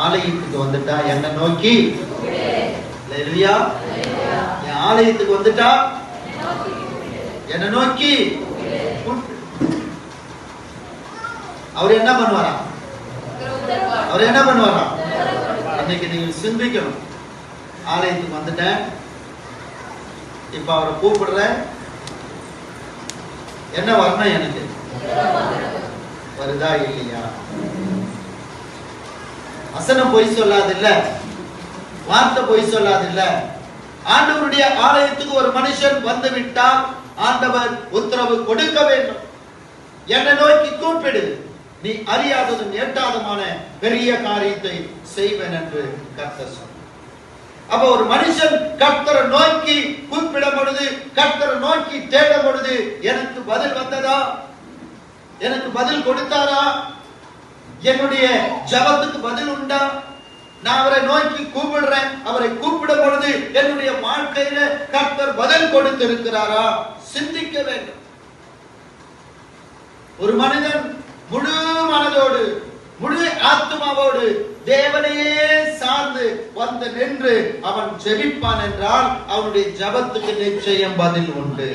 ஆலயத்துக்கு வந்துட்டா என்ன நோக்கி, அல்லேலூயா, என் ஆலயத்துக்கு வந்துட்டா என்ன நோக்கி அவர் என்ன பண்ணுவாரா? அவர் என்ன பண்ணுவாரா? இன்னைக்கு நீங்க சிந்திக்கணும். ஆலயத்துக்கு வந்துட்டேன், இப்ப அவரை கூப்பிடுற, என்ன வரணும் எனக்கு? வருதா இல்லையா? வசனம் பொய் சொல்லாது இல்ல, வார்த்தை பொய் சொல்லாது இல்ல. ஆண்டவருடைய ஆலயத்துக்கு ஒரு மனுஷன் வந்து விட்டால் ஆண்டவர் உத்தரவு கொடுக்க வேண்டும். என்னை நோக்கி கூப்பிடு, நீ அறியாததும் எட்டாதமான பெரிய காரியத்தை செய்வேன் என்று கர்த்தர் சொன்னார். அப்ப ஒரு மனுஷன் கர்த்தரை நோக்கி கூப்பிடும் பொழுது, கர்த்தரை நோக்கி தேடும் பொழுது எனக்கு பதில் வந்ததா? எனக்கு பதில் கொடுத்தாரா? என்னுடைய ஜபத்துக்கு பதில் உண்டா? நான் அவரை நோக்கி கூப்பிடுறேன், அவரை கூப்பிடும் பொழுது என்னுடைய வாழ்க்கையில கர்த்தர் பதில் கொடுத்திருக்கிறாரா? சிந்திக்க வேண்டும். ஒரு மனிதன் முழு மனதோடு முழு ஆத்மாவோடு தேவனையே சார்ந்து வந்து நின்று அவன் ஜெபிப்பான் என்றால் அவனுடைய ஜபத்துக்கு நிச்சயம் பதில் உண்டு.